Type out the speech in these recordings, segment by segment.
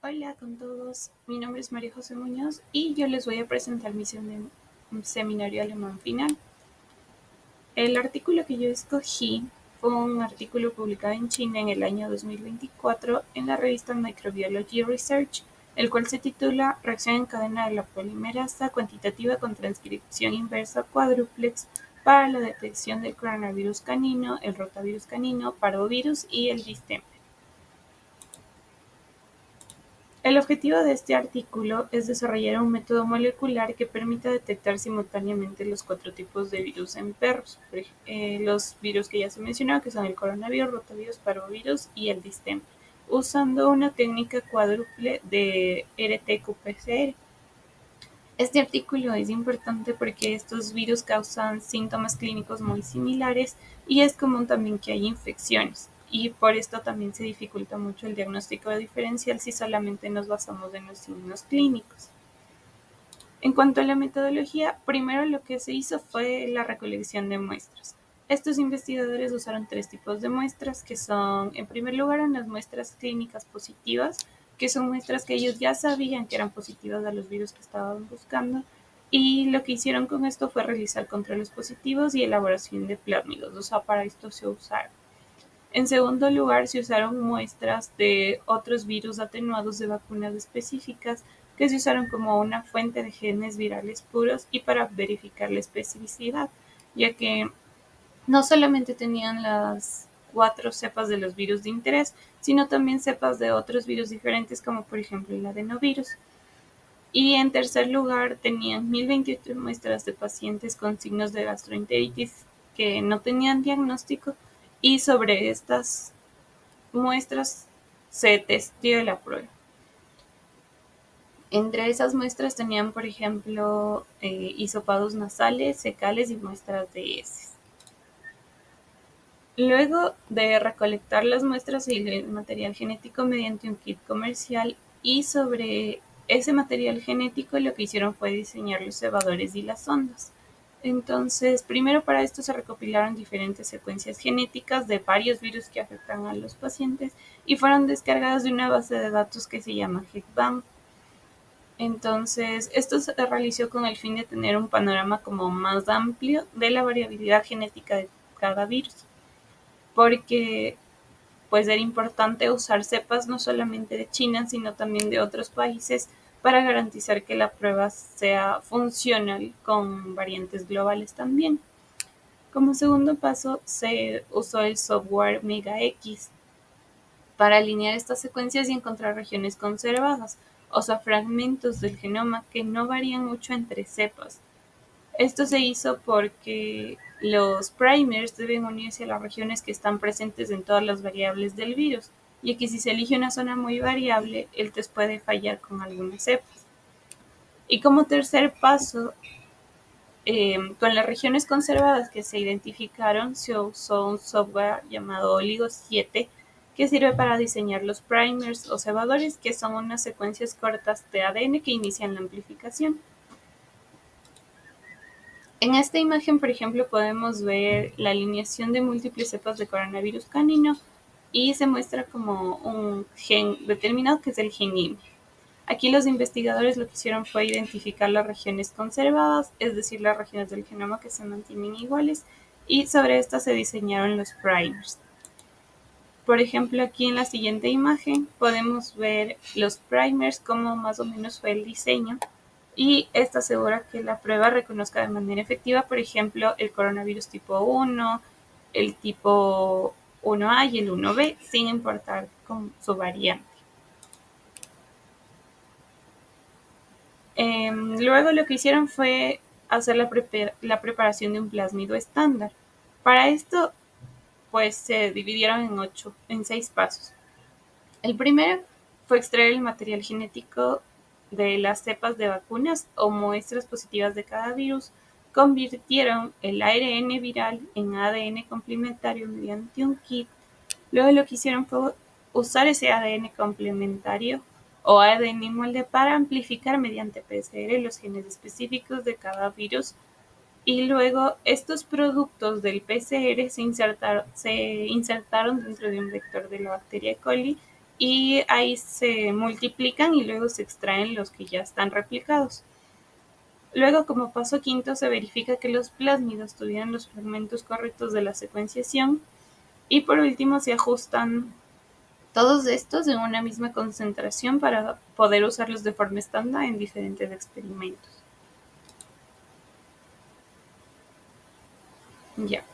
Hola con todos, mi nombre es María José Muñoz y yo les voy a presentar mi seminario alemán final. El artículo que yo escogí fue un artículo publicado en China en el año 2024 en la revista Microbiology Research, el cual se titula Reacción en cadena de la polimerasa cuantitativa con transcripción inversa cuádruplex para la detección del coronavirus canino, el rotavirus canino, parvovirus y el distemper. El objetivo de este artículo es desarrollar un método molecular que permita detectar simultáneamente los 4 tipos de virus en perros. Los virus que ya se mencionó, que son el coronavirus, rotavirus, parvovirus y el distemper, usando una técnica cuádruple de RT-qPCR. Este artículo es importante porque estos virus causan síntomas clínicos muy similares y es común también que haya infecciones, y por esto también se dificulta mucho el diagnóstico diferencial si solamente nos basamos en los signos clínicos. En cuanto a la metodología, primero lo que se hizo fue la recolección de muestras. Estos investigadores usaron 3 tipos de muestras, que son, en primer lugar, las muestras clínicas positivas, que son muestras que ellos ya sabían que eran positivas a los virus que estaban buscando, y lo que hicieron con esto fue realizar controles positivos y elaboración de plásmidos, o sea, para esto se usaron. En segundo lugar, se usaron muestras de otros virus atenuados de vacunas específicas que se usaron como una fuente de genes virales puros y para verificar la especificidad, ya que no solamente tenían las 4 cepas de los virus de interés, sino también cepas de otros virus diferentes, como por ejemplo el adenovirus. Y en tercer lugar, tenían 1028 muestras de pacientes con signos de gastroenteritis que no tenían diagnóstico, y sobre estas muestras se testió la prueba. Entre esas muestras tenían, por ejemplo, hisopados nasales, fecales y muestras de heces. Luego de recolectar las muestras y el material genético mediante un kit comercial, y sobre ese material genético lo que hicieron fue diseñar los cebadores y las sondas. Entonces, primero para esto se recopilaron diferentes secuencias genéticas de varios virus que afectan a los pacientes y fueron descargadas de una base de datos que se llama GenBank. Entonces, esto se realizó con el fin de tener un panorama como más amplio de la variabilidad genética de cada virus, porque pues era importante usar cepas no solamente de China, sino también de otros países para garantizar que la prueba sea funcional con variantes globales también. Como segundo paso, se usó el software MegaX para alinear estas secuencias y encontrar regiones conservadas, o sea, fragmentos del genoma que no varían mucho entre cepas. Esto se hizo porque los primers deben unirse a las regiones que están presentes en todas las variables del virus, y que si se elige una zona muy variable, el test puede fallar con algunas cepas. Y como tercer paso, con las regiones conservadas que se identificaron, se usó un software llamado Oligo 7 que sirve para diseñar los primers o cebadores, que son unas secuencias cortas de ADN que inician la amplificación. En esta imagen, por ejemplo, podemos ver la alineación de múltiples cepas de coronavirus canino y se muestra como un gen determinado, que es el gen IME. Aquí los investigadores lo que hicieron fue identificar las regiones conservadas, es decir, las regiones del genoma que se mantienen iguales, y sobre estas se diseñaron los primers. Por ejemplo, aquí en la siguiente imagen podemos ver los primers, cómo más o menos fue el diseño, y esta asegura que la prueba reconozca de manera efectiva, por ejemplo, el coronavirus tipo 1, el tipo 1A y el 1B, sin importar con su variante. Luego lo que hicieron fue hacer la preparación de un plásmido estándar. Para esto, pues se dividieron en 6 pasos. El primero fue extraer el material genético de las cepas de vacunas o muestras positivas de cada virus. Convirtieron el ARN viral en ADN complementario mediante un kit. Luego lo que hicieron fue usar ese ADN complementario o ADN molde para amplificar mediante PCR los genes específicos de cada virus, y luego estos productos del PCR se insertaron dentro de un vector de la bacteria E. coli y ahí se multiplican y luego se extraen los que ya están replicados. Luego, como paso quinto, se verifica que los plásmidos tuvieran los fragmentos correctos de la secuenciación y por último se ajustan todos estos en una misma concentración para poder usarlos de forma estándar en diferentes experimentos. Ya.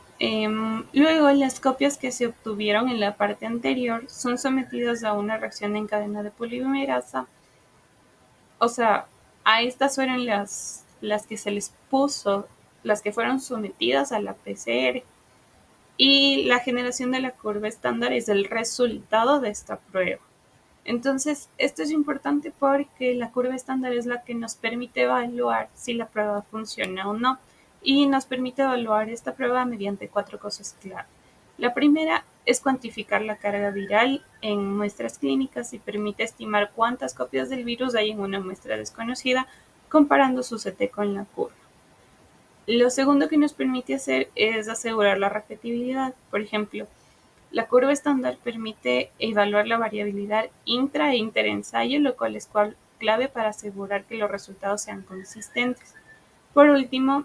Luego, las copias que se obtuvieron en la parte anterior son sometidas a una reacción en cadena de polimerasa. O sea, a estas fueron las que se les puso, las que fueron sometidas a la PCR. Y la generación de la curva estándar es el resultado de esta prueba. Entonces, esto es importante porque la curva estándar es la que nos permite evaluar si la prueba funciona o no. Y nos permite evaluar esta prueba mediante 4 cosas clave. La primera es cuantificar la carga viral en muestras clínicas y permite estimar cuántas copias del virus hay en una muestra desconocida comparando su CT con la curva. Lo segundo que nos permite hacer es asegurar la repetibilidad. Por ejemplo, la curva estándar permite evaluar la variabilidad intra e interensayo, lo cual es clave para asegurar que los resultados sean consistentes. Por último,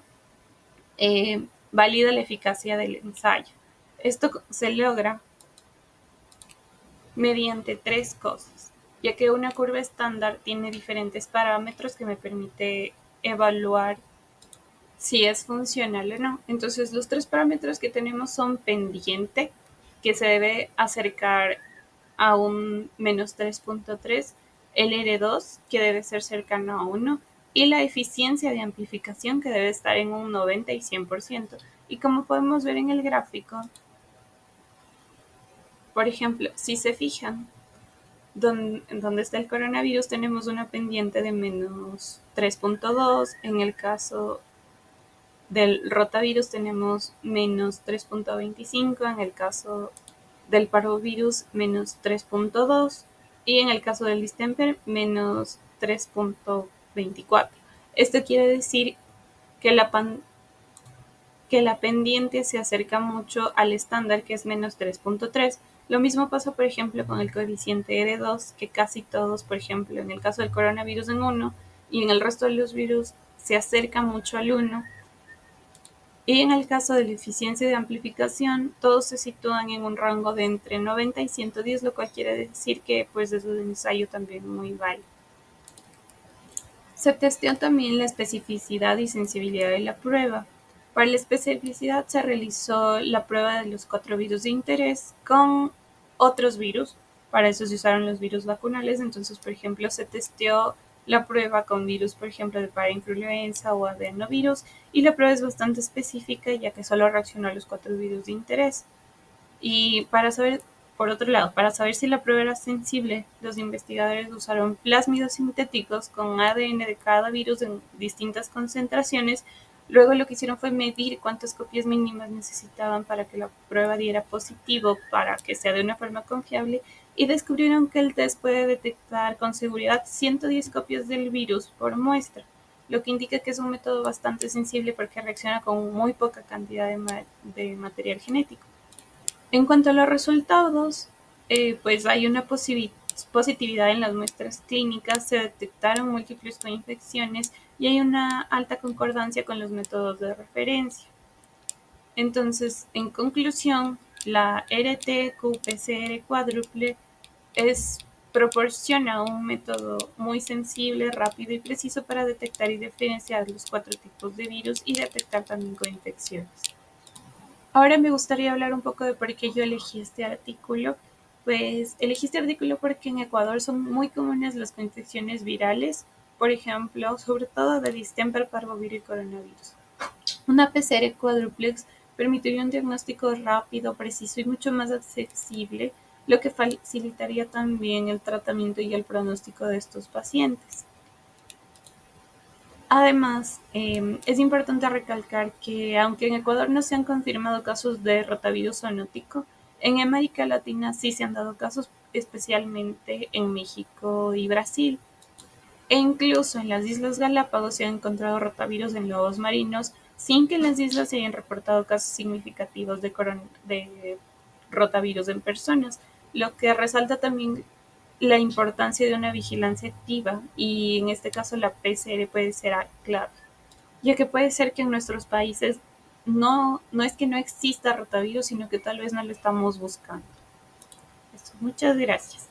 valida la eficacia del ensayo. Esto se logra mediante 3 cosas, ya que una curva estándar tiene diferentes parámetros que me permite evaluar si es funcional o no. Entonces, los 3 parámetros que tenemos son pendiente, que se debe acercar a un menos 3.3, el R2, que debe ser cercano a 1, y la eficiencia de amplificación, que debe estar en un 90 y 100%. Y como podemos ver en el gráfico, por ejemplo, si se fijan, donde está el coronavirus tenemos una pendiente de menos 3.2, en el caso del rotavirus tenemos menos 3.25, en el caso del parvovirus menos 3.2 y en el caso del distemper menos 3.24. Esto quiere decir que la pendiente se acerca mucho al estándar, que es menos 3.3. Lo mismo pasa, por ejemplo, con el coeficiente R2, que casi todos, por ejemplo, en el caso del coronavirus en 1 y en el resto de los virus se acerca mucho al 1. Y en el caso de la eficiencia de amplificación, todos se sitúan en un rango de entre 90 y 110, lo cual quiere decir que pues es un ensayo también muy válido. Se testeó también la especificidad y sensibilidad de la prueba. Para la especificidad se realizó la prueba de los 4 virus de interés con otros virus. Para eso se usaron los virus vacunales. Entonces, por ejemplo, se testeó la prueba con virus, por ejemplo, de parainfluenza o adenovirus, y la prueba es bastante específica ya que solo reaccionó a los 4 virus de interés. Y para saber, por otro lado, para saber si la prueba era sensible, los investigadores usaron plásmidos sintéticos con ADN de cada virus en distintas concentraciones. Luego lo que hicieron fue medir cuántas copias mínimas necesitaban para que la prueba diera positivo, para que sea de una forma confiable, y descubrieron que el test puede detectar con seguridad 110 copias del virus por muestra, lo que indica que es un método bastante sensible porque reacciona con muy poca cantidad de material genético. En cuanto a los resultados, pues hay una positividad en las muestras clínicas, se detectaron múltiples coinfecciones y hay una alta concordancia con los métodos de referencia. Entonces, en conclusión, la RT-qPCR cuádruple proporciona un método muy sensible, rápido y preciso para detectar y diferenciar los 4 tipos de virus y detectar también coinfecciones. Ahora me gustaría hablar un poco de por qué yo elegí este artículo. Pues elegí este artículo porque en Ecuador son muy comunes las coinfecciones virales, por ejemplo, sobre todo de distemper, parvovirus y coronavirus. Una PCR cuádruplex permitiría un diagnóstico rápido, preciso y mucho más accesible, lo que facilitaría también el tratamiento y el pronóstico de estos pacientes. Además, es importante recalcar que aunque en Ecuador no se han confirmado casos de rotavirus zoonótico, en América Latina sí se han dado casos, especialmente en México y Brasil. E incluso en las Islas Galápagos se han encontrado rotavirus en lobos marinos, sin que en las islas se hayan reportado casos significativos de rotavirus en personas, lo que resalta también la importancia de una vigilancia activa y en este caso la PCR puede ser clave, ya que puede ser que en nuestros países no es que no exista rotavirus, sino que tal vez no lo estamos buscando. Eso, muchas gracias.